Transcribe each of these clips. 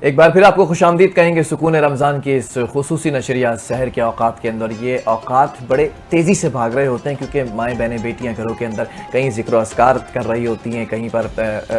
ایک بار پھر آپ کو خوش آمدید کہیں گے سکون رمضان کی اس خصوصی نشریہ سحر کے اوقات کے اندر. یہ اوقات بڑے تیزی سے بھاگ رہے ہوتے ہیں کیونکہ مائیں بہنیں بیٹیاں گھروں کے اندر کہیں ذکر و اذکار کر رہی ہوتی ہیں, کہیں پر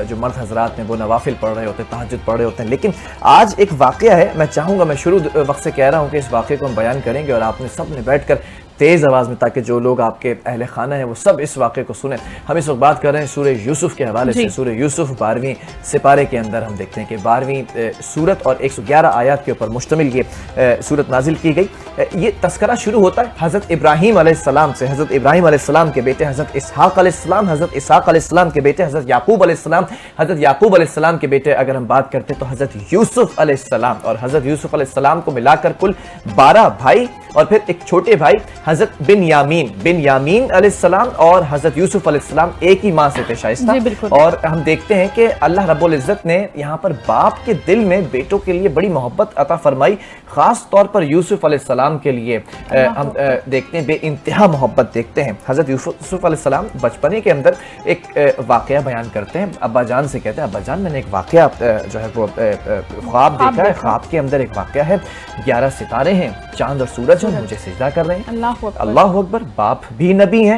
جو مرد حضرات ہیں وہ نوافل پڑھ رہے ہوتے ہیں, تہجد پڑھ رہے ہوتے ہیں. لیکن آج ایک واقعہ ہے, میں چاہوں گا, میں شروع وقت سے کہہ رہا ہوں کہ اس واقعے کو ہم بیان کریں گے اور آپ نے سب نے بیٹھ کر تیز آواز میں, تاکہ جو لوگ آپ کے اہل خانہ ہیں وہ سب اس واقعے کو سنیں. ہم اس وقت بات کر رہے ہیں سورہ یوسف کے حوالے سے. سورہ یوسف 12ویں سپارے کے اندر ہم دیکھتے ہیں کہ 12ویں سورت اور 111 آیات کے اوپر مشتمل یہ سورت نازل کی گئی. یہ تذکرہ شروع ہوتا ہے حضرت ابراہیم علیہ السلام سے. حضرت ابراہیم علیہ السلام کے بیٹے حضرت اسحاق علیہ السلام, حضرت اسحاق علیہ السلام کے بیٹے حضرت یعقوب علیہ السلام, حضرت یعقوب علیہ السلام کے بیٹے اگر ہم بات کرتے ہیں تو حضرت یوسف علیہ السلام, اور حضرت یوسف علیہ السلام کو ملا کر کل 12 بھائی, اور پھر ایک چھوٹے بھائی حضرت بن یامین علیہ السلام, اور حضرت یوسف علیہ السلام ایک ہی ماں سے تھے شائستہ. اور ہم دیکھتے ہیں کہ اللہ رب العزت نے یہاں پر باپ کے دل میں بیٹوں کے لیے بڑی محبت عطا فرمائی, خاص طور پر یوسف علیہ السلام کے لیے ہم دیکھتے ہیں بے انتہا محبت دیکھتے ہیں. حضرت یوسف علیہ السلام بچپنے کے اندر ایک واقعہ بیان کرتے ہیں, ابا جان سے کہتے ہیں ابا جان میں نے ایک واقعہ جو ہے وہ خواب دیکھا ہے, خواب کے اندر ایک واقعہ ہے, 11 ستارے ہیں, چاند اور سورج ہیں, مجھے سجدہ کر رہے ہیں. اللہ اکبر. باپ بھی نبی ہیں,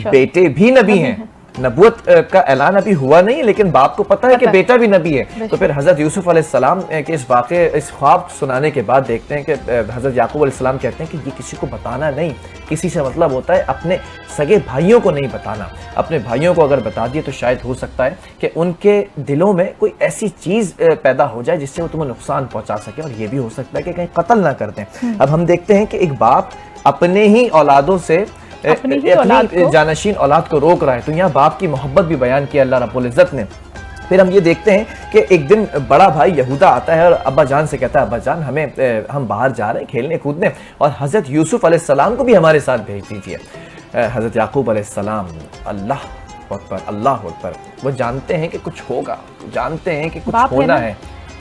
بیٹے بھی نبی ہیں. نبوت کا اعلان ابھی ہوا نہیں لیکن باپ کو پتا ہے کہ بیٹا بھی نبی ہے. تو پھر حضرت یوسف علیہ السلام کے اس واقعے, اس خواب سنانے کے بعد دیکھتے ہیں کہ حضرت یعقوب علیہ السلام کہتے ہیں کہ یہ کسی کو بتانا نہیں. کسی سے مطلب ہوتا ہے اپنے سگے بھائیوں کو نہیں بتانا. اپنے بھائیوں کو اگر بتا دیے تو شاید ہو سکتا ہے کہ ان کے دلوں میں کوئی ایسی چیز پیدا ہو جائے جس سے وہ تمہیں نقصان پہنچا سکے, اور یہ بھی ہو سکتا ہے کہ کہیں قتل نہ کر دیں. اب ہم دیکھتے ہیں کہ ایک باپ اپنے ہی اولادوں سے اپنی جانشین اولاد کو روک رہا ہے, تو یہاں باپ کی محبت بھی بیان کیا اللہ رب العزت نے. پھر ہم یہ دیکھتے ہیں کہ ایک دن بڑا بھائی یہودا آتا ہے اور ابا جان سے کہتا ہے ابا جان ہم باہر جا رہے ہیں کھیلنے کودنے, اور حضرت یوسف علیہ السلام کو بھی ہمارے ساتھ بھیج دیجیے. حضرت یعقوب علیہ السلام, اللہ اکبر اللہ اکبر, وہ جانتے ہیں کہ کچھ ہوگا, جانتے ہیں کہ کچھ ہونا ہے,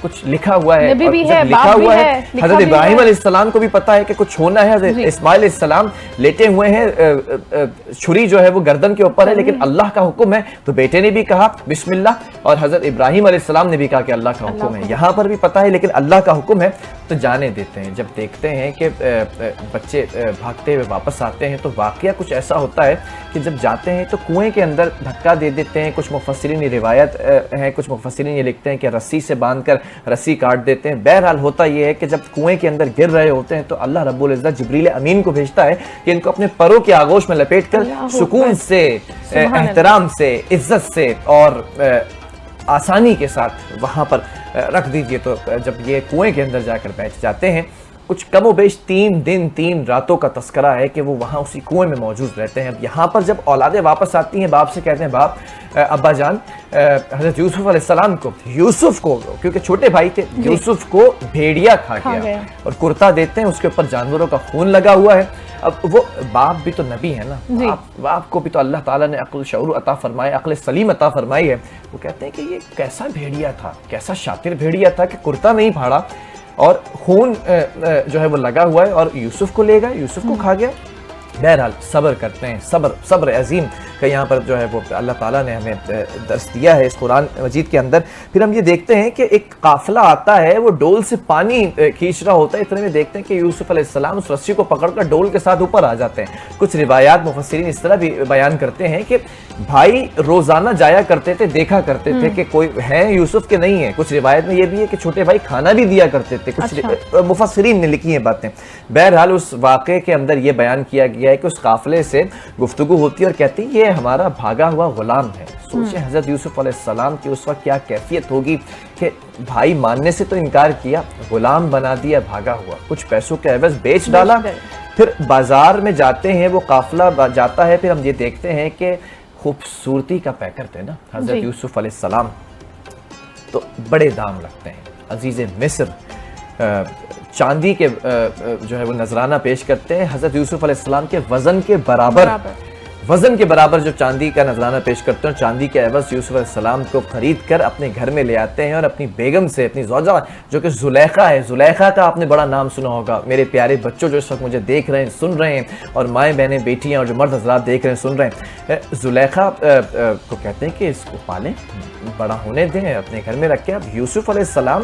کچھ لکھا ہوا ہے, لکھا ہوا ہے. حضرت ابراہیم علیہ السلام کو بھی پتا ہے کہ کچھ ہونا ہے. حضرت اسماعیل علیہ السلام لیٹے ہوئے ہیں, چھری جو ہے وہ گردن کے اوپر ہے, لیکن اللہ کا حکم ہے تو بیٹے نے بھی کہا بسم اللہ, اور حضرت ابراہیم علیہ السلام نے بھی کہا کہ اللہ کا حکم ہے. یہاں پر بھی پتا ہے لیکن اللہ کا حکم ہے تو جانے دیتے ہیں. جب دیکھتے ہیں کہ بچے بھاگتے ہوئے واپس آتے ہیں تو واقعہ کچھ ایسا ہوتا ہے کہ جب جاتے ہیں تو کنویں کے اندر دھکا دے دیتے ہیں. کچھ مفسرین یہ روایت ہے, کچھ مفسرین یہ لکھتے ہیں کہ رسی سے باندھ کر رسی کاٹ دیتے ہیں. بہرحال ہوتا یہ ہے کہ جب کنویں کے اندر گر رہے ہوتے ہیں تو اللہ رب العزت جبریل امین کو بھیجتا ہے کہ ان کو اپنے پروں کے آغوش میں لپیٹ کر سکون سے, احترام سے, عزت سے اور آسانی کے ساتھ وہاں پر رکھ دیجئے. تو جب یہ کنویں کے اندر جا کر بیٹھ جاتے ہیں, کچھ کم و بیش 3 دن 3 راتوں کا تذکرہ ہے کہ وہ وہاں اسی کنویں میں موجود رہتے ہیں. اب یہاں پر جب اولادیں واپس آتی ہیں, باپ سے کہتے ہیں باپ ابا جان حضرت یوسف علیہ السلام کو, یوسف کو, کیونکہ چھوٹے بھائی تھے, یوسف کو بھیڑیا کھا گیا, اور کرتا دیتے ہیں, اس کے اوپر جانوروں کا خون لگا ہوا ہے. اب وہ باپ بھی تو نبی ہے نا, باپ کو بھی تو اللہ تعالیٰ نے عقل شعور عطا فرمایا, عقل سلیم عطا فرمائی ہے. وہ کہتے ہیں کہ یہ کیسا بھیڑیا تھا, کیسا شاطر بھیڑیا تھا کہ کرتا نہیں پھاڑا اور خون جو ہے وہ لگا ہوا ہے, اور یوسف کو لے گا, یوسف کو کھا گیا. بہرحال صبر کرتے ہیں, صبر عظیم کا یہاں پر جو ہے وہ اللہ تعالیٰ نے ہمیں درس دیا ہے اس قرآن مجید کے اندر. پھر ہم یہ دیکھتے ہیں کہ ایک قافلہ آتا ہے, وہ ڈول سے پانی کھینچ رہا ہوتا ہے. اتنے میں دیکھتے ہیں کہ یوسف علیہ السلام اس رسی کو پکڑ کر ڈول کے ساتھ اوپر آ جاتے ہیں. کچھ روایات مفسرین اس طرح بھی بیان کرتے ہیں کہ بھائی روزانہ جایا کرتے تھے, دیکھا کرتے تھے کہ کوئی ہے یوسف کے نہیں ہے. کچھ روایت میں یہ بھی ہے کہ چھوٹے بھائی کھانا بھی دیا کرتے تھے. کچھ مفسرین نے لکھی ہیں باتیں. بہرحال اس واقعے کے اندر یہ بیان کیا گیا ہے کہ اس قافلے سے گفتگو ہوتی ہے اور کہتی ہے یہ ہمارا بھاگا ہوا غلام ہے. سوچیں حضرت یوسف علیہ السلام کی اس وقت کیا کیفیت ہوگی کہ بھائی ماننے سے تو انکار کیا, غلام بنا دیا بھاگا ہوا, کچھ پیسوں کے عوض بیچ ڈالا. پھر بازار میں جاتے ہیں, وہ قافلہ جاتا ہے. پھر ہم یہ دیکھتے ہیں کہ خوبصورتی کا پیکر تھے نا حضرت یوسف علیہ السلام, تو بڑے دام لگتے ہیں. عزیز مصر چاندی کے جو ہے وہ نذرانہ پیش کرتے ہیں حضرت یوسف علیہ السلام کے وزن کے برابر جو چاندی کا نذرانہ پیش کرتے ہیں. چاندی کے عوض یوسف علیہ السلام کو خرید کر اپنے گھر میں لے آتے ہیں, اور اپنی بیگم سے, اپنی زوجہ جو کہ زلیخا ہے, زلیخا کا آپ نے بڑا نام سنا ہوگا. میرے پیارے بچوں جو اس وقت مجھے دیکھ رہے ہیں, سن رہے ہیں, اور مائیں بہنیں بیٹیاں اور جو مرد حضرات دیکھ رہے ہیں, سن رہے ہیں, زلیخا کو کہتے ہیں کہ اس کو پالیں, بڑا ہونے دیں, اپنے گھر میں رکھیں. اب یوسف علیہ السلام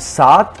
7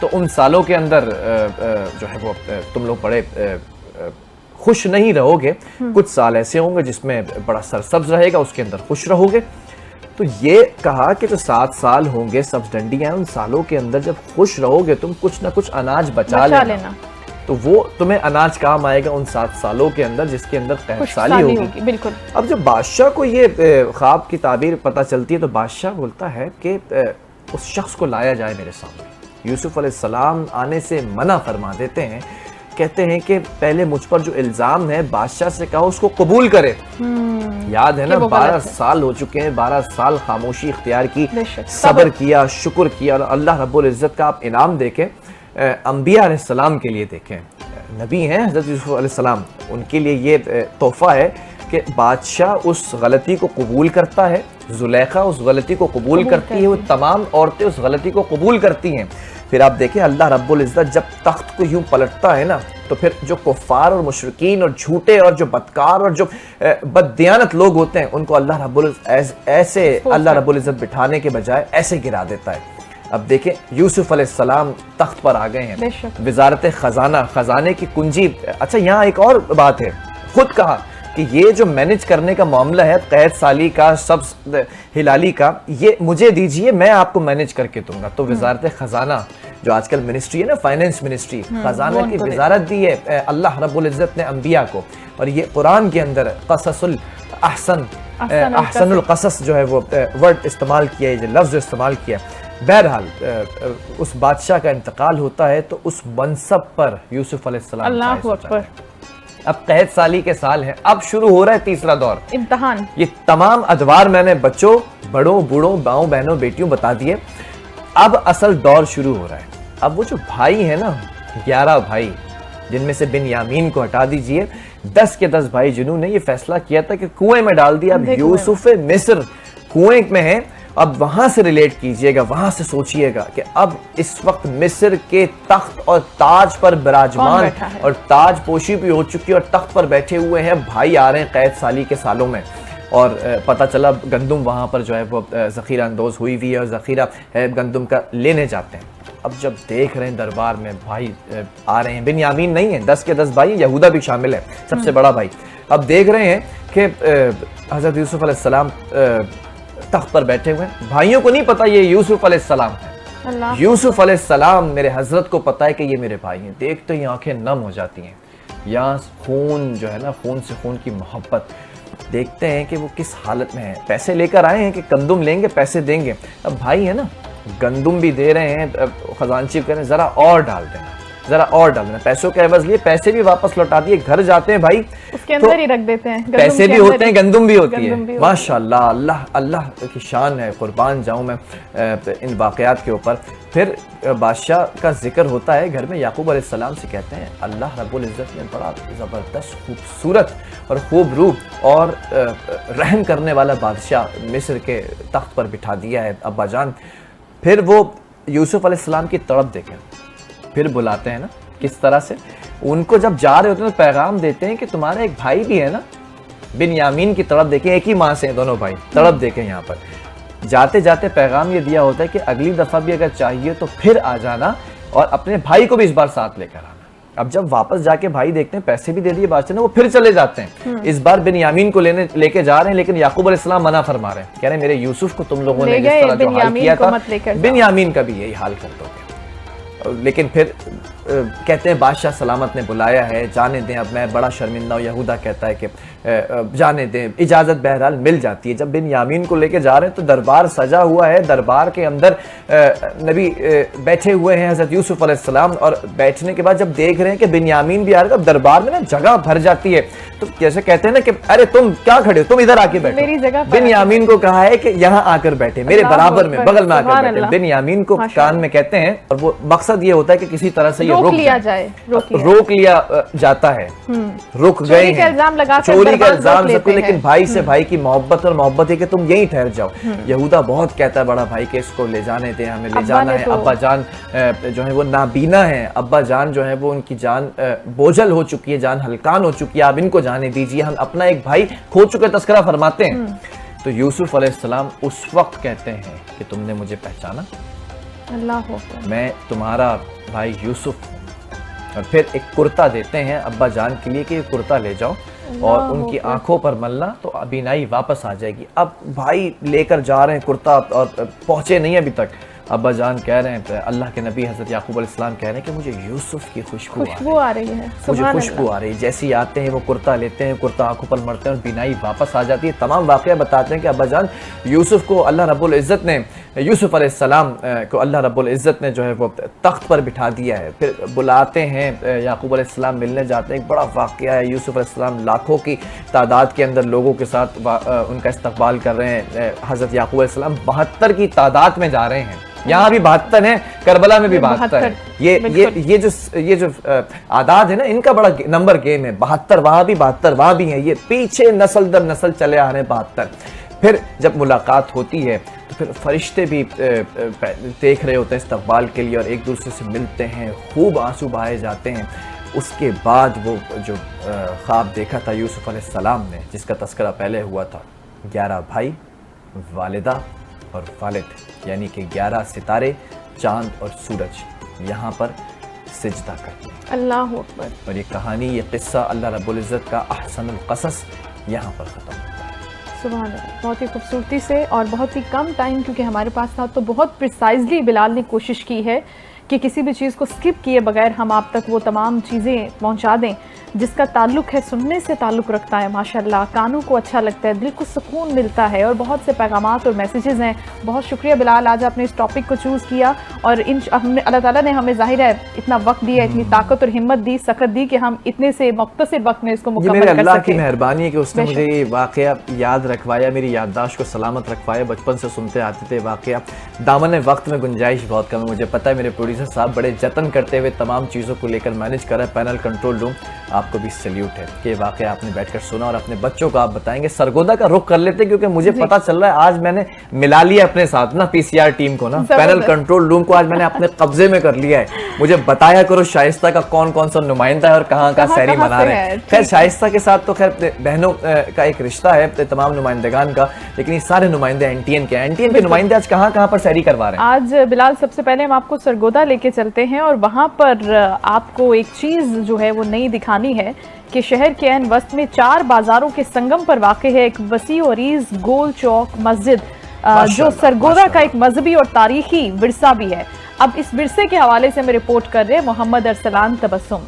تو ان سالوں کے اندر جو ہے وہ تم لوگ بڑے خوش نہیں رہو گے، کچھ سال ایسے ہوں گے جس میں بڑا سرسبز رہے گا، اس کے اندر خوش رہو گے۔ تو یہ کہا کہ جو 7 سال ہوں گے سبز ڈنڈیاں ہیں، ان سالوں کے اندر جب خوش رہو گے تم، کچھ نہ کچھ اناج بچا لینا، تو وہ تمہیں اناج کام آئے گا ان 7 سالوں کے اندر جس کے اندر قید سالی ہوگی۔ بالکل۔ اب جب بادشاہ کو یہ خواب کی تعبیر پتہ چلتی ہے تو بادشاہ بولتا ہے کہ اس شخص کو لایا جائے میرے سامنے۔ یوسف علیہ السلام آنے سے منع فرما دیتے ہیں، کہتے ہیں کہ پہلے مجھ پر جو الزام ہے بادشاہ سے کہا اس کو قبول کرے۔ یاد ہے نا 12 سال ہو چکے ہیں، 12 سال خاموشی اختیار کی، صبر کیا، شکر کیا، اور اللہ رب العزت کا آپ انعام دیکھیں، انبیاء علیہ السلام کے لیے دیکھیں، نبی ہیں حضرت یوسف علیہ السلام، ان کے لیے یہ تحفہ ہے کہ بادشاہ اس غلطی کو قبول کرتا ہے، زلیخا اس غلطی کو قبول کرتی ہے، وہ تمام عورتیں اس غلطی کو قبول کرتی ہیں۔ پھر آپ دیکھیں اللہ رب العزت جب تخت کو یوں پلٹتا ہے نا، تو پھر جو کفار اور مشرکین اور جھوٹے اور جو بدکار اور جو بددیانت لوگ ہوتے ہیں ان کو اللہ رب العزت ایسے اللہ رب العزت بٹھانے کے بجائے ایسے گرا دیتا ہے۔ اب دیکھیں یوسف علیہ السلام تخت پر آ گئے ہیں، وزارت خزانہ، خزانے کی کنجی۔ اچھا یہاں ایک اور بات ہے، خود کہا کہ یہ جو مینج کرنے کا معاملہ ہے قید سالی کا، سبز ہلالی کا، یہ مجھے دیجئے، میں آپ کو مینج کر کے دوں گا۔ تو وزارت خزانہ جو آج کل منسٹری ہے نا، فائنینس منسٹری، خزانہ کی وزارت دی ہے اللہ رب العزت نے انبیاء کو، اور یہ قرآن کے اندر قصص احسن القصص جو ہے وہ ورڈ استعمال کیا ہے، جو لفظ استعمال کیا ہے۔ بہرحال اس بادشاہ کا انتقال ہوتا ہے تو اس منصب پر یوسف علیہ السلام اللہ اکبر، اب قید سالی کے سال ہیں، اب شروع ہو رہا ہے تیسرا دور، امتحان۔ یہ تمام ادوار میں نے بچوں، بڑوں، بوڑھوں، باؤں، بہنوں، بیٹیوں بتا دیے، اب اصل دور شروع ہو رہا ہے۔ اب وہ جو بھائی ہیں نا، 11 بھائی، جن میں سے بنیامین کو ہٹا دیجئے، 10 کے 10 بھائی جنہوں نے یہ فیصلہ کیا تھا کہ کنویں میں ڈال دیا، اب یوسف مصر کنویں میں ہے، اب وہاں سے ریلیٹ کیجئے گا، وہاں سے سوچئے گا کہ اب اس وقت مصر کے تخت اور تاج پر براجمان، اور تاج پوشی بھی ہو چکی ہے اور تخت پر بیٹھے ہوئے ہیں بھائی، آ رہے ہیں قید سالی کے سالوں میں، اور پتہ چلا گندم وہاں پر جو ہے وہ ذخیرہ اندوز ہوئی ہوئی ہے اور ذخیرہ گندم کا لینے جاتے ہیں۔ اب جب دیکھ رہے ہیں دربار میں بھائی آ رہے ہیں، بنیامین نہیں ہیں، 10 کے 10 بھائی، یہودا بھی شامل ہے، سب سے بڑا بھائی، اب دیکھ رہے ہیں کہ حضرت یوسف علیہ السلام تخت پر بیٹھے ہوئے ہیں، بھائیوں کو نہیں پتا یہ یوسف علیہ السلام ہے، یوسف علیہ السلام میرے حضرت کو پتا ہے کہ یہ میرے بھائی ہیں، دیکھتے ہی آنکھیں نم ہو جاتی ہیں، یہاں خون جو ہے نا، خون سے خون کی محبت، دیکھتے ہیں کہ وہ کس حالت میں ہیں، پیسے لے کر آئے ہیں کہ گندم لیں گے، پیسے دیں گے، اب بھائی ہے نا، گندم بھی دے رہے ہیں، خزانچی کہہ رہے ہیں ذرا اور ڈال دینا، ذرا اور ڈال دینا، پیسوں کے عوض لیے پیسے بھی واپس لوٹا دیے، گھر جاتے ہیں بھائی اس کے اندر ہی رکھ دیتے ہیں، پیسے بھی ہوتے ہیں، گندم بھی ہوتی ہے، ماشاءاللہ، اللہ کی شان ہے، قربان جاؤں میں ان واقعات کے اوپر۔ پھر بادشاہ کا ذکر ہوتا ہے گھر میں، یعقوب علیہ السلام سے کہتے ہیں اللہ رب العزت نے بڑا زبردست، خوبصورت اور خوب روح اور رحم کرنے والا بادشاہ مصر کے تخت پر بٹھا دیا ہے ابا جان۔ پھر وہ یوسف علیہ السلام کی طرف دیکھیں، پھر بلاتے ہیں نا کس طرح سے، ان کو جب جا رہے ہوتے ہیں تو پیغام دیتے ہیں کہ تمہارا ایک بھائی بھی ہے نا، بنیامین کی طرف دیکھیں، ایک ہی ماں سے ہیں دونوں بھائی، طرف دیکھیں، یہاں پر جاتے جاتے پیغام یہ دیا ہوتا ہے کہ اگلی دفعہ بھی اگر چاہیے تو پھر آ جانا، اور اپنے بھائی کو بھی اس بار ساتھ لے کر آنا۔ اب جب واپس جا کے بھائی دیکھتے ہیں پیسے بھی دے دیے بادشاہ نے، وہ پھر چلے جاتے ہیں، اس بار بنیامین کو لے کے جا رہے ہیں، لیکن یعقوب علیہ السلام منع فرما رہے ہیں، کہہ رہے ہیں میرے یوسف کو تم لوگوں نے جس طرح جو حال کیا تھا بنیامین کا بھی یہی حال کر دو گے۔ لیکن پھر کہتے ہیں بادشاہ سلامت نے بلایا ہے، جانے دیں، اب میں بڑا شرمندہ ہوں، یہودا کہتا ہے کہ جانے دیں، اجازت بہرحال مل جاتی ہے۔ جب بنیامین کو لے کے جا رہے ہیں تو دربار سجا ہوا ہے، دربار کے اندر نبی بیٹھے ہوئے ہیں حضرت یوسف علیہ السلام، اور بیٹھنے کے بعد جب دیکھ رہے ہیں کہ بنیامین بھی آ رہا ہے، دربار میں نا جگہ بھر جاتی ہے، تو جیسے کہتے ہیں نا کہ ارے تم کیا کھڑے ہو، تم ادھر آ کے بیٹھو، بنیامین کو کہا ہے کہ یہاں آ کر بیٹھے، میرے برابر میں، بغل میں آ کر بیٹھے، بنیامین کو کان میں کہتے ہیں، اور وہ مقصد یہ ہوتا ہے کہ کسی طرح سے روک لیا جاتا ہے، رک گئے ہیں، چوری کا الزام سب کو، لیکن بھائی سے بھائی کی محبت، اور محبت ہے کہ تم یہیں ٹھہر جاؤ۔ یہودا بہت کہتا ہے بڑا بھائی کہ اس کو لے جانے دیں، ہمیں لے جانا ہے، ابا جان جو ہے وہ نابینا ہے، ابا جان جو ہے وہ ان کی جان بوجھل ہو چکی ہے، جان ہلکان ہو چکی ہے، آپ ان کو جانے دیجیے، ہم اپنا ایک بھائی کھو چکے، تذکرہ فرماتے ہیں۔ تو یوسف علیہ السلام اس وقت کہتے ہیں کہ تم نے مجھے پہچانا، اللہ میں تمہارا بھائی یوسف ہوں، اور پھر ایک کرتا دیتے ہیں ابا جان کے لیے کہ یہ کرتا لے جاؤ اور ان کی آنکھوں پر ملنا تو بینائی واپس آ جائے گی۔ اب بھائی لے کر جا رہے ہیں کرتا اور پہنچے نہیں ابھی تک، ابا جان کہہ رہے ہیں، اللہ کے نبی حضرت یعقوب علیہ السلام کہہ رہے ہیں کہ مجھے یوسف کی خوشبو آ رہی ہے، مجھے خوشبو آ رہی ہے۔ جیسے ہی آتے ہیں وہ کرتا لیتے ہیں، کرتا آنکھوں پر مرتے ہیں اور بینائی واپس آ جاتی ہے۔ تمام واقعہ بتاتے ہیں کہ ابا جان یوسف کو اللہ رب العزت نے، یوسف علیہ السلام کو اللہ رب العزت نے جو ہے وہ تخت پر بٹھا دیا ہے۔ پھر بلاتے ہیں یعقوب علیہ السلام، ملنے جاتے ہیں، ایک بڑا واقعہ ہے۔ یوسف علیہ السلام لاکھوں کی تعداد کے اندر لوگوں کے ساتھ ان کا استقبال کر رہے ہیں۔ حضرت یعقوب علیہ السلام 72 کی تعداد میں جا رہے ہیں، یہاں بھی 72 ہیں، کربلا میں بھی 72 ہے۔ یہ جو اعداد ہے نا، ان کا بڑا نمبر گیم ہے۔ 72 وہاں بھی، 72 وہاں بھی ہیں، یہ پیچھے نسل در نسل چلے آ رہے ہیں 72۔ پھر جب ملاقات ہوتی ہے تو پھر فرشتے بھی دیکھ رہے ہوتے ہیں استقبال کے لیے اور ایک دوسرے سے ملتے ہیں، خوب آنسو بہائے جاتے ہیں۔ اس کے بعد وہ جو خواب دیکھا تھا یوسف علیہ السلام نے، جس کا تذکرہ پہلے ہوا تھا، 11 بھائی، والدہ اور والد، یعنی کہ 11 ستارے، چاند اور سورج یہاں پر سجدہ کرتے ہیں۔ اللہ اکبر۔ اور یہ کہانی، یہ قصہ اللہ رب العزت کا احسن القصص یہاں پر ختم ہوتا ہے۔ سبحان اللہ، بہت ہی خوبصورتی سے اور بہت ہی کم ٹائم کیونکہ ہمارے پاس تھا، تو بہت پریسائزلی بلال نے کوشش کی ہے کہ کسی بھی چیز کو سکپ کیے بغیر ہم آپ تک وہ تمام چیزیں پہنچا دیں جس کا تعلق ہے، سننے سے تعلق رکھتا ہے، ماشاءاللہ کانوں کو اچھا لگتا ہے، دل کو سکون ملتا ہے، اور بہت سے پیغامات اور میسیجز ہیں۔ بہت شکریہ بلال، آج آپ نے اس ٹاپک کو چوز کیا، اور اللہ تعالیٰ نے ہمیں ظاہر ہے اتنا وقت دیا، اتنی طاقت اور ہمت دی، سخت دی کہ ہم اتنے سے مختصر وقت میں اس کو مکمل کر سکیں۔ اللہ کی مہربانی ہے کہ اس نے مجھے یہ واقعہ یاد رکھوایا، میری یادداشت کو سلامت رکھوایا۔ بچپن سے سنتے آتے تھے واقعہ، دامن وقت میں گنجائش بہت کم ہے۔ مجھے پتہ ہے میرے پروڈیوسر صاحب بڑے جتن کرتے ہوئے تمام چیزوں کو لے کر مینیج کر رہے ہیں، پینل کنٹرول روم، آپ کو بھی سیلیوٹ ہے کہ واقعہ آپ نے بیٹھ کر سنا اور اپنے بچوں کو آپ بتائیں گے۔ سرگودا کا رخ کر لیتے کیونکہ مجھے پتا چل رہا ہے آج میں نے ملا لیا اپنے ساتھ نا پی سی آر ٹیم کو، نا پینل کنٹرول روم کو آج میں نے اپنے قبضے میں کر لیا ہے۔ مجھے بتایا کرو شائستہ کا کون کون سا نمائندہ ہے اور کہاں کا سیری منا رہے ہیں۔ خیر شائستہ کے ساتھ تو خیر بہنوں کا ایک رشتہ ہے تمام نمائندگان کا، لیکن یہ سارے نمائندے این ٹی این کے نمائندے آج کہاں کہاں پر سیری کروا رہے ہیں۔ آج بلال سب سے پہلے ہم آپ کو سرگودا لے کے چلتے ہیں، اور وہاں پر آپ کو ایک چیز جو ہے وہ نئی دکھانی ہے کہ شہر کے عین وسط میں 4 بازاروں کے سنگم پر واقع ہے ایک وسیع و عریض گول چوک مسجد، جو سرگودا کا ایک مذہبی اور تاریخی ورثہ بھی ہے۔ اب اس ورثے کے حوالے سے ہمیں رپورٹ کر رہے ہیں محمد ارسلان تبسم۔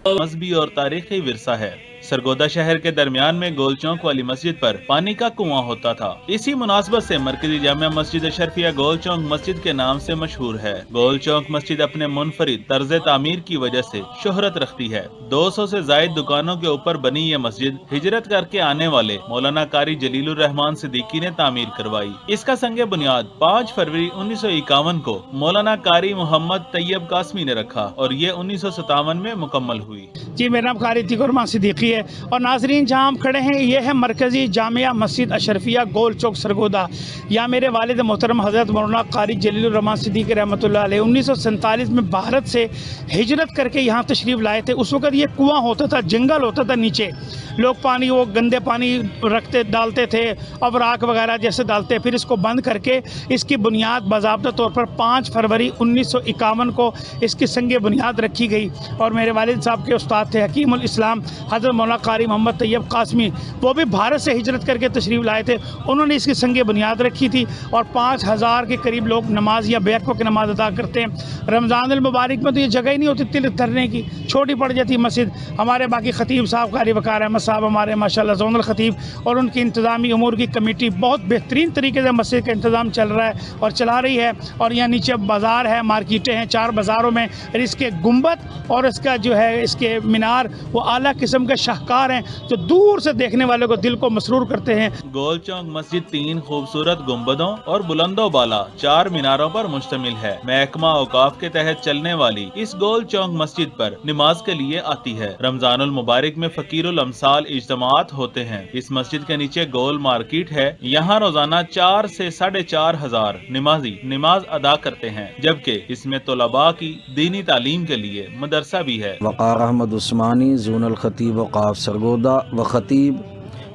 مذہبی اور تاریخی ورثہ ہے۔ سرگودا شہر کے درمیان میں گول چوک والی مسجد پر پانی کا کنواں ہوتا تھا۔ اسی مناسبت سے مرکزی جامع مسجد اشرفیہ گول چوک مسجد کے نام سے مشہور ہے۔ گول چوک مسجد اپنے منفرد طرز تعمیر کی وجہ سے شہرت رکھتی ہے۔ 200 سے زائد دکانوں کے اوپر بنی یہ مسجد ہجرت کر کے آنے والے مولانا قاری جلیل الرحمان صدیقی نے تعمیر کروائی۔ اس کا سنگ بنیاد 5 فروری 1951 کو مولانا قاری محمد طیب قاسمی نے رکھا اور یہ 1957 میں مکمل ہوئی۔ جی میرا نام قاری طیب الرحمان صدیقی ہے، اور ناظرین جہاں ہم کھڑے ہیں یہ ہے مرکزی جامعہ مسجد اشرفیہ گول چوک سرگودا۔ یہاں میرے والد محترم حضرت مولانا قاری جلیل الرحمان صدیقی رحمۃ اللہ علیہ 1947 میں بھارت سے ہجرت کر کے یہاں تشریف لائے تھے۔ اس وقت یہ کنواں ہوتا تھا، جنگل ہوتا تھا، نیچے لوگ پانی وہ گندے پانی رکھتے ڈالتے تھے، اب راکھ وغیرہ جیسے ڈالتے، پھر اس کو بند کر کے اس کی بنیاد باضابطہ طور پر 5 فروری 1951 کو اس کی سنگ بنیاد رکھی گئی، اور میرے والد صاحب کے استاد تھے حکیم الاسلام حضرت مولانا قاری محمد طیب قاسمی، وہ بھی بھارت سے ہجرت کر کے تشریف لائے تھے، انہوں نے اس کی سنگ بنیاد رکھی تھی، اور 5000 کے قریب لوگ نماز یا بیک وقت نماز ادا کرتے ہیں۔ رمضان المبارک میں تو یہ جگہ ہی نہیں ہوتی تل دھرنے کی، چھوٹی پڑ جاتی مسجد۔ ہمارے باقی خطیب صاحب قاری وقار احمد صاحب ہمارے ماشاءاللہ زون الخطیب اور ان کی انتظامی امور کی کمیٹی بہت بہترین طریقے سے مسجد کا انتظام چل رہا ہے اور چلا رہی ہے، اور یہاں نیچے بازار ہے، مارکیٹیں ہیں، 4 بازاروں میں، اور اس کے گنبد اور اس کا جو ہے اس کے مینار وہ اعلیٰ قسم کے شاہکار ہیں جو دور سے دیکھنے والے کو دل کو مسرور کرتے ہیں۔ گول چوک مسجد 3 خوبصورت گنبدوں اور بلند و بالا 4 میناروں پر مشتمل ہے۔ محکمہ اوقاف کے تحت چلنے والی اس گول چوک مسجد پر نماز کے لیے آتی ہے۔ رمضان المبارک میں فقیر الامثال اجتماعات ہوتے ہیں۔ اس مسجد کے نیچے گول مارکیٹ ہے، یہاں روزانہ 4 سے 4.5 ہزار نمازی نماز ادا کرتے ہیں، جبکہ اس میں طلباء کی دینی تعلیم کے لیے مدرسہ بھی ہے۔ وقار احمد عثمانی زون الخطیب اوقاف سرگودا و خطیب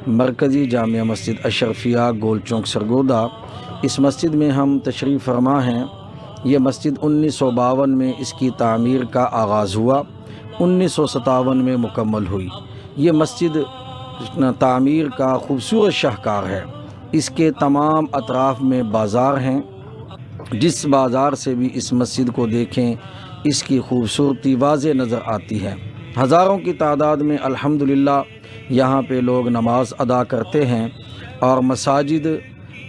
مرکزی جامعہ مسجد اشرفیہ گول چوک سرگودا، اس مسجد میں ہم تشریف فرما ہیں۔ یہ مسجد 1952 میں اس کی تعمیر کا آغاز ہوا، 1957 میں مکمل ہوئی۔ یہ مسجد تعمیر کا خوبصورت شاہکار ہے۔ اس کے تمام اطراف میں بازار ہیں، جس بازار سے بھی اس مسجد کو دیکھیں اس کی خوبصورتی واضح نظر آتی ہے۔ ہزاروں کی تعداد میں الحمدللہ یہاں پہ لوگ نماز ادا کرتے ہیں، اور مساجد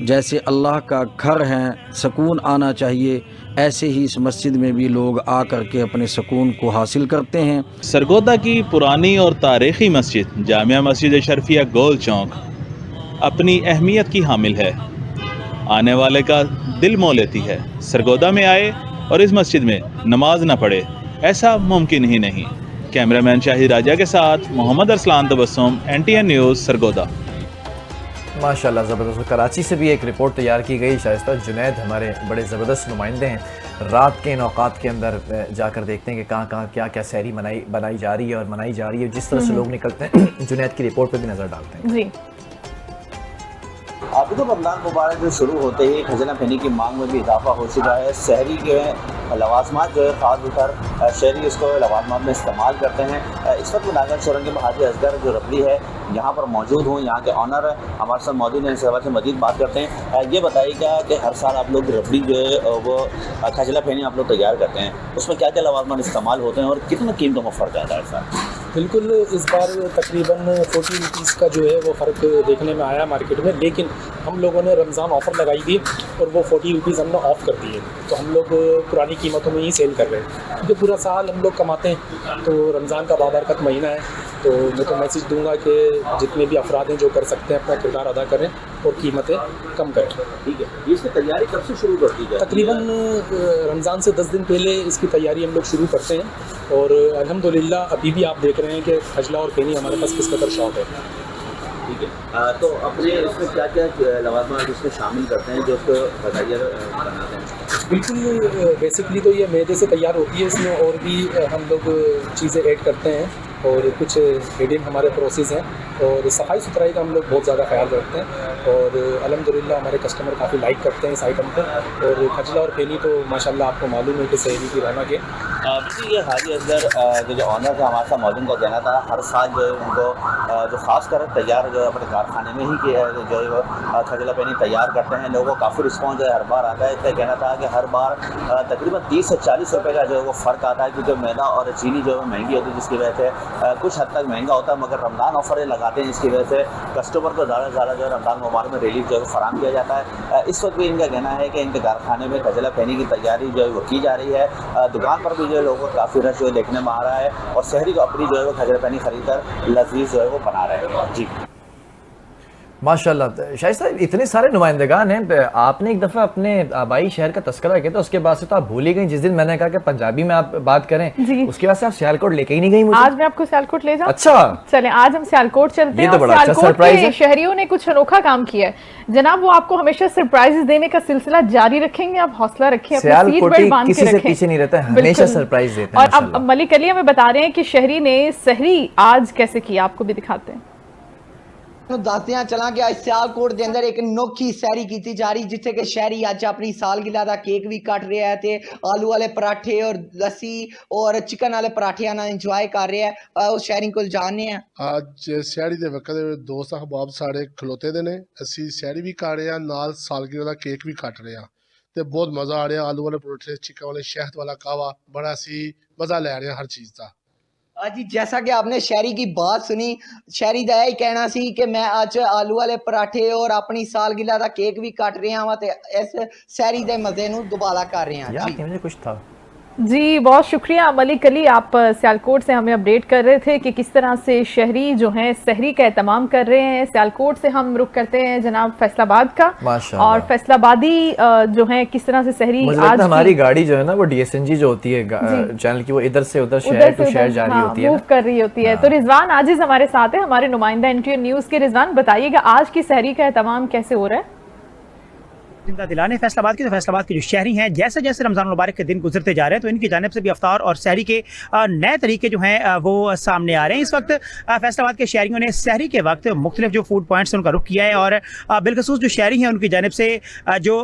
جیسے اللہ کا گھر ہیں، سکون آنا چاہیے، ایسے ہی اس مسجد میں بھی لوگ آ کر کے اپنے سکون کو حاصل کرتے ہیں۔ سرگودا کی پرانی اور تاریخی مسجد جامعہ مسجد اشرفیہ گول چوک اپنی اہمیت کی حامل ہے، آنے والے کا دل مو لیتی ہے۔ سرگودا میں آئے اور اس مسجد میں نماز نہ پڑھے، ایسا ممکن ہی نہیں۔ کیمرہ مین شاہد راجہ کے ساتھ محمد ارسلان تبسم، NTN نیوز، سرگودا۔ ماشاءاللہ زبردست۔ کراچی سے بھی ایک رپورٹ تیار کی گئی، شائستہ جنید ہمارے بڑے زبردست نمائندے ہیں، رات کے ان اوقات کے اندر جا کر دیکھتے ہیں کہ کہاں کہاں کیا کیا سحری بنائی جا رہی ہے اور منائی جا رہی ہے، جس طرح سے لوگ نکلتے ہیں جنید کی رپورٹ پہ بھی نظر ڈالتے ہیں۔ جی ابھی تو رمضان مبارک جو شروع ہوتے ہی کھجلہ پھینی کی مانگ میں بھی اضافہ ہو چکا ہے۔ سحری کے لوازمات جو ہے خاص طور پر شہری اس کو لوازمات میں استعمال کرتے ہیں۔ اس وقت ناگر چورنگی میں حاجی اصغر جو ربڑی ہے یہاں پر موجود ہوں، یہاں کے آنر ہمارے ساتھ موجود ہیں، اس حوالے سے مزید بات کرتے ہیں۔ یہ بتائیے گا کہ ہر سال آپ لوگ ربڑی جو ہے وہ کھجلہ پھینی آپ لوگ تیار کرتے ہیں، اس میں کیا کیا لوازمات استعمال ہوتے ہیں اور کتنا قیمتوں میں فرق آتا ہے سر؟ بالکل، اس بار تقریباً 40 روپیز کا جو ہے وہ فرق دیکھنے میں آیا مارکیٹ میں، لیکن ہم لوگوں نے رمضان آفر لگائی تھی اور وہ 40 روپیز ہم نے آف کر دیے، تو ہم لوگ پرانی قیمتوں میں ہی سیل کر رہے ہیں، کیونکہ پورا سال ہم لوگ کماتے ہیں، تو رمضان کا بابرکت مہینہ ہے، تو میں تو میسیج دوں گا کہ جتنے بھی افراد ہیں جو کر سکتے ہیں اپنا کردار ادا کریں اور قیمتیں کم کریں۔ ٹھیک ہے، اس کی تیاری کب سے شروع کر دی جائے؟ تقریباً رمضان سے 10 دن پہلے اس کی تیاری ہم لوگ شروع کرتے ہیں، اور الحمدللہ ابھی بھی آپ دیکھ رہے ہیں کہ کھجلہ اور پھینی ہمارے پاس کس قدر شوق ہے۔ ٹھیک ہے، تو اپنے اس میں کیا کیا لوازمات اس میں شامل کرتے ہیں جو اس کو بتائیے بناتے ہیں؟ بالکل، بیسکلی تو یہ میدے سے تیار ہوتی ہے، اس میں اور بھی ہم لوگ چیزیں ایڈ کرتے ہیں اور کچھ ہیڈن ہمارے پروسیس ہیں، اور صفائی ستھرائی کا ہم لوگ بہت زیادہ خیال رکھتے ہیں، اور الحمدللہ ہمارے کسٹمر کافی لائک کرتے ہیں اس آئٹم کو۔ اور کھجلہ اور پھینی تو ماشاءاللہ آپ کو معلوم ہے کہ سحری کی رونق ہے۔ یہ حاجی اصغر جو آنر تھا ہمارے ساتھ موجود کا کہنا تھا ہر سال جو ہے ان کو جو خاص کر تیار جو ہے اپنے کارخانے میں ہی جو ہے وہ کھجلہ پھینی تیار کرتے ہیں، لوگوں کو کافی رسپانس جو ہے ہر بار آتا ہے۔ اس کا کہنا تھا کہ ہر بار تقریباً 30 سے 40 روپے کا جو ہے وہ فرق آتا ہے، کیونکہ میدا اور چینی جو ہے مہنگی ہوتی ہے، جس کی وجہ سے کچھ حد تک مہنگا ہوتا ہے، مگر رمضان آفر لگاتے ہیں جس کی وجہ سے کسٹمر کو زیادہ سے زیادہ جو ہے رمضان مبارک میں ریلیف جو ہے فراہم کیا جاتا ہے۔ اس وقت بھی ان کا کہنا ہے کہ ان کے کارخانے میں کھجلہ پھینی کی تیاری جو ہے وہ کی جا رہی ہے، دکان پر بھی جو ہے لوگوں کو کافی رش جو ہے دیکھنے میں آ رہا ہے، اور شہری کو اپنی جو ہے وہ کھجلہ پھینی خرید کر لذیذ جو ہے وہ بنا رہے ہیں۔ جی ماشاءاللہ۔ شاہد صاحب اتنے سارے نمائندگان ہیں، آپ نے ایک دفعہ اپنے آبائی شہر کا تذکرہ کیا تھا، اس کے بعد سے تو آپ بھول ہی گئی، جس دن میں نے کہا کہ پنجابی میں آپ بات کریں اس کے بعد سے آپ سیالکوٹ لے کے ہی نہیں گئی مجھے۔ آج میں آپ کو سیالکوٹ لے جاؤں؟ اچھا چلیں آج ہم سیالکوٹ چلتے ہیں، اور سیالکوٹ کے شہریوں نے کچھ انوکھا کام کیا ہے جناب، وہ آپ کو ہمیشہ سرپرائز دینے کا سلسلہ جاری رکھیں گے، آپ حوصلہ رکھیں، اپنی سیٹ بیلٹ باندھ کے رکھیں، کسی سے پیچھے نہیں رہتا ہے، ہمیشہ سرپرائز دیتے ہیں۔ اور اب ملک علی ہمیں بتا رہے ہیں کہ شہری نے سحری آج کیسے کیا، آپ کو بھی دکھاتے ہیں۔ دستے ہیں چلاں کہ سیالکوٹ دے اندر ایک نوکھی سحری کیتی جا رہی، جتھے کہ شہری اج اپنی سالگرہ دا کیک بھی کٹ رہا ہے تے آلو والے پراٹھے اور لسی اور چکن والے پراٹھے نال انجوائے کر رہا ہے۔ اس شہری کول جاننے ہیں اج سحری دے وقت دوست احباب سارے کھلوتے دے نے، اسی سحری بھی کر رہے ہیں، نال سالگرہ دا کیک بھی کٹ رہے ہیں تے بہت مزہ آ رہا، آلو والے پراٹھے، چکن والے، شہد والا قہوہ، بڑا سی مزہ لے رہے ہیں ہر چیز دا۔ جی جیسا کہ آپ نے شہری کی بات سنی، شہری دا یہی کہنا سی کہ میں آج آلو والے پراٹھے اور اپنی سالگرہ دا کیک بھی کٹ رہے ہیں تے اس شہری دے مزے نو دوبارہ کر رہے ہیں۔ جی مجھے کچھ تھا۔ جی بہت شکریہ ملک علی، آپ سیالکوٹ سے ہمیں اپڈیٹ کر رہے تھے کہ کس طرح سے شہری جو ہیں سحری کا اہتمام کر رہے ہیں۔ سیالکوٹ سے ہم رخ کرتے ہیں جناب فیصل آباد کا، اور فیصل آبادی جو ہیں کس طرح سے سحری آج ہماری گاڑی جو ہے نا وہ DSNG جو ہوتی ہے چینل کی، وہ ادھر سے ادھر شہر ٹو شہر جاری ہوتی ہے، موو کر رہی ہوتی ہے۔ تو رضوان عاجز ہمارے ساتھ ہے، ہمارے نمائندہ NTN نیوز کے۔ رضوان بتائیے گا آج کی سحری کا اہتمام کیسے ہو رہا ہے؟ زندہ دلانے فیصلہ آباد کے جو شہری ہیں جیسے جیسے رمضان المبارک کے دن گزرتے جا رہے ہیں تو ان کی جانب سے بھی افطار اور سحری کے نئے طریقے جو ہیں وہ سامنے آ رہے ہیں. اس وقت فیصلہ آباد کے شہریوں نے سحری کے وقت مختلف جو فوڈ پوائنٹس ان کا رخ کیا ہے اور بالخصوص جو شہری ہیں ان کی جانب سے جو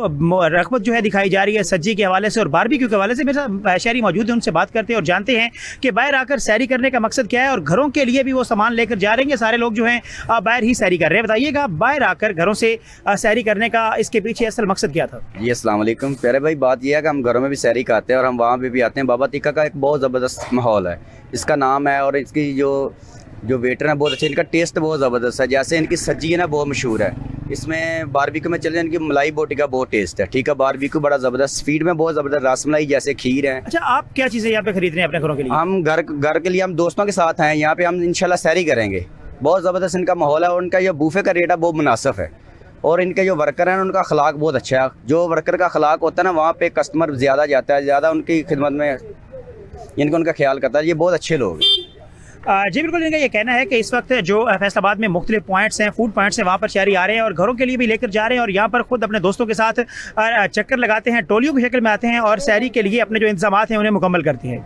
رغبت جو ہے دکھائی جا رہی ہے سجی کے حوالے سے اور باربیکیو کے حوالے سے. میرے ساتھ شہری موجود ہیں, ان سے بات کرتے ہیں اور جانتے ہیں کہ باہر آ کر سحری کرنے کا مقصد کیا ہے اور گھروں کے لیے بھی وہ سامان لے کر جا رہے ہیں. سارے لوگ جو ہیں باہر ہی سحری کر رہے ہیں. بتائیے گا باہر آ کر گھروں سے سحری کرنے کا اس کے پیچھے اصل مقصد کیا تھا؟ جی السلام علیکم پیارے بھائی. بات یہ ہے کہ ہم گھروں میں بھی سحری کھاتے ہیں اور ہم وہاں پہ بھی آتے ہیں. بابا تکا کا ایک بہت زبردست ماحول ہے, اس کا نام ہے اور اس کی جو ویٹر ہیں بہت اچھے, ان کا ٹیسٹ بہت زبردست ہے. جیسے ان کی سجی ہے نا بہت مشہور ہے. اس میں باربیکیو میں چلے جائیں ان کی ملائی بوٹی کا بہت ٹیسٹ ہے. ٹھیک ہے, باربیکیو بڑا زبردست, سویٹ میں بہت زبردست, رس ملائی جیسے کھیر ہے. اچھا آپ کیا چیزیں یہاں پہ خرید رہے ہیں اپنے گھروں کے لیے؟ ہم گھر کے لیے ہم دوستوں کے ساتھ ہیں یہاں پہ, ہم انشاءاللہ سحری کریں گے. بہت زبردست ان کا ماحول ہے اور ان کا جو بوفے کا ریٹ ہے بہت مناسب ہے اور ان کے جو ورکر ہیں ان کا اخلاق بہت اچھا ہے. جو ورکر کا اخلاق ہوتا ہے نا وہاں پہ کسٹمر زیادہ جاتا ہے, زیادہ ان کی خدمت میں ان کا خیال کرتا ہے. یہ بہت اچھے لوگ ہیں. جی بالکل, ان کا یہ کہنا ہے کہ اس وقت جو فیصل آباد میں مختلف پوائنٹس ہیں فوڈ پوائنٹس ہیں وہاں پر شہری آ رہے ہیں اور گھروں کے لیے بھی لے کر جا رہے ہیں اور یہاں پر خود اپنے دوستوں کے ساتھ چکر لگاتے ہیں, ٹولیوں کی شکل میں آتے ہیں اور سحری کے لیے اپنے جو انتظامات ہیں انہیں مکمل کرتے ہیں.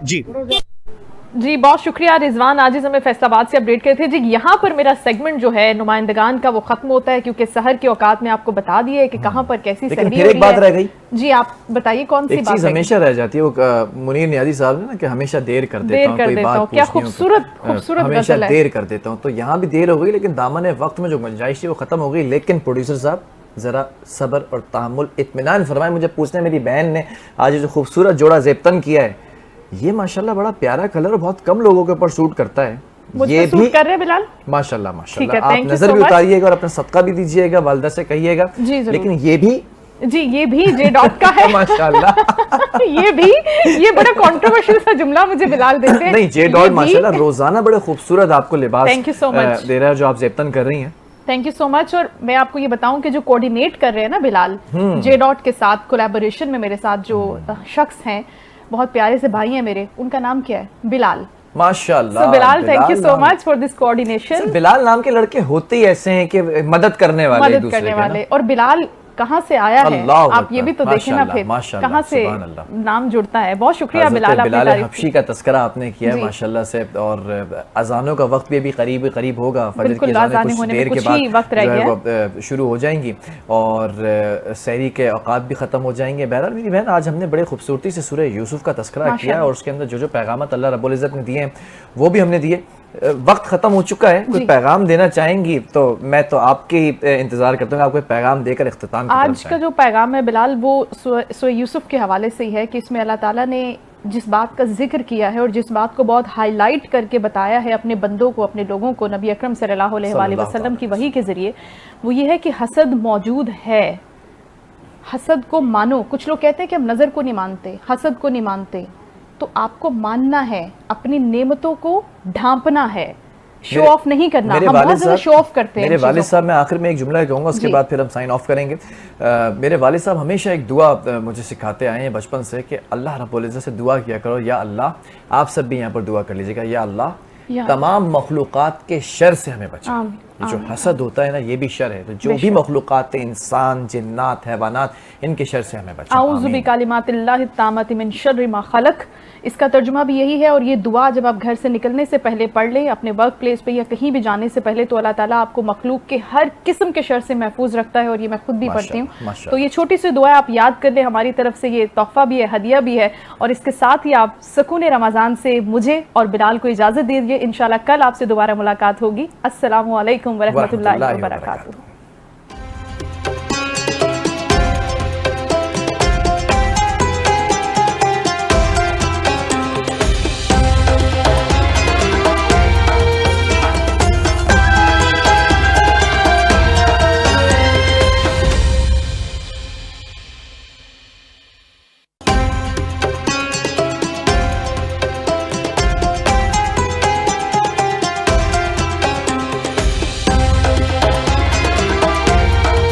جی بہت شکریہ رضوان, آج ہمیں فیصل آباد سے اپڈیٹ کرتے تھے. جی یہاں پر میرا سیگمنٹ جو ہے نمائندگان کا وہ ختم ہوتا ہے کیونکہ سحر کے اوقات میں آپ کو بتا دیے کہ کہاں پر کیسی سحری ہو رہی ہے. ایک بات رہ گئی. جی آپ بتائیے کون سی بات؟ ایک چیز ہمیشہ رہ جاتی ہے, وہ منیر نیازی صاحب نے نا کہ ہمیشہ دیر کر دیتا ہوں, کوئی بات کیا خوبصورت ہمیشہ دیر کر دیتا ہوں. تو یہاں بھی دیر ہو گئی لیکن دامن وقت میں جو گنجائش تھی وہ ختم ہو گئی. لیکن پروڈیوسر صاحب ذرا صبر اور تحمل اطمینان فرمائیں. مجھے پوچھنے میری بہن نے آج جو خوبصورت جوڑا زیبتن کیا ہے, یہ ماشاءاللہ بڑا پیارا کلر اور بہت کم لوگوں کے اوپر سوٹ کرتا ہے. یہ بھی کر رہے بلال ماشاءاللہ ماشاءاللہ. آپ نظر بھی اتاریے گا اور اپنا صدقہ بھی دیجیے گا, والدہ سے کہیے گا. لیکن یہ بھی جے ڈاٹ کا ہے ماشاءاللہ. یہ بڑا کنٹروورشل سا جملہ مجھے بلال دیتے ہیں. نہیں, جے ڈاٹ ماشاءاللہ روزانہ بڑے خوبصورت آپ کو لباس دے رہا ہے جو آپ زیبتن کر رہی ہیں. تھینک یو سو مچ. اور میں آپ کو یہ بتاؤں کہ جو کوارڈینیٹ کر رہے ہیں نا بلال جے ڈاٹ کے ساتھ کولیبوریشن میں میرے ساتھ جو شخص ہیں, بہت پیارے سے بھائی ہیں میرے, ان کا نام کیا ہے؟ بلال. ماشاءاللہ Bilal, thank you so much for this coordination. Bilal نام کے لڑکے ہوتے ہی ایسے ہیں کہ مدد کرنے والے. اور بلال کہاں سے آیا ہے آپ یہ بھی تو دیکھیں نا, پھر کہاں سے نام جڑتا ہے. بہت شکریہ بلال. بلال حبشی کا تذکرہ آپ نے کیا ہے ماشاءاللہ سے, اور اذانوں کا وقت بھی قریب ہوگا. فجر کی اذانیں کچھ دیر کے بعد شروع ہو جائیں گی اور سحری کے اوقات بھی ختم ہو جائیں گے. بہرحال میری بہن, آج ہم نے بڑے خوبصورتی سے سورہ یوسف کا تذکرہ کیا اور اس کے اندر جو پیغامات اللہ رب العزت نے دیے ہیں وہ بھی ہم نے دیے. وقت ختم ہو چکا ہے, کوئی پیغام دینا چاہیں گی تو میں تو آپ کے انتظار کرتا ہوں آپ کوئی پیغام دے کر اختتام. آج کا جو پیغام ہے بلال وہ سورہ یوسف کے حوالے سے ہی ہے کہ اس میں اللہ تعالیٰ نے جس بات کا ذکر کیا ہے اور جس بات کو بہت ہائی لائٹ کر کے بتایا ہے اپنے بندوں کو, اپنے لوگوں کو, نبی اکرم صلی اللہ علیہ وآلہ وسلم کی وحی کے ذریعے, وہ یہ ہے کہ حسد موجود ہے. حسد کو مانو. کچھ لوگ کہتے ہیں کہ ہم نظر کو نہیں مانتے, حسد کو نہیں مانتے, تو آپ کو ماننا ہے, اپنی نعمتوں کو ڈھانپنا ہے, شو آف نہیں کرنا. ہم بہت زیادہ شو آف کرتے ہیں. میرے والد صاحب, میں آخر میں ایک جملہ کہوں گا اس کے بعد پھر ہم سائن آف کریں گے. میرے والد صاحب ہمیشہ ایک دعا مجھے سکھاتے آئے ہیں بچپن سے کہ اللہ رب العزت سے دعا کیا کرو, یا اللہ, آپ سب بھی یہاں پر دعا کر لیجیے گا, یا اللہ تمام مخلوقات کے شر سے ہمیں بچا. جو حسد ہوتا ہے نا یہ بھی شر ہے, تو جو بھی مخلوقات انسان, جنات, حیوانات, ان کے شر سے ہمیں بچا. اعوذ بکلمات اللہ التامات من شر ما خلق. اس کا ترجمہ بھی یہی ہے. اور یہ دعا جب آپ گھر سے نکلنے سے پہلے پڑھ لیں, اپنے ورک پلیس پہ یا کہیں بھی جانے سے پہلے, تو اللہ تعالیٰ آپ کو مخلوق کے ہر قسم کے شر سے محفوظ رکھتا ہے. اور یہ میں خود بھی پڑھتی ہوں. تو یہ چھوٹی سی دعا آپ یاد کر لیں, ہماری طرف سے یہ تحفہ بھی ہے, ہدیہ بھی ہے. اور اس کے ساتھ ہی آپ سکون رمضان سے مجھے اور بلال کو اجازت دیجیے. انشاءاللہ کل آپ سے دوبارہ ملاقات ہوگی. السلام علیکم ورحمۃ اللہ وبرکاتہ.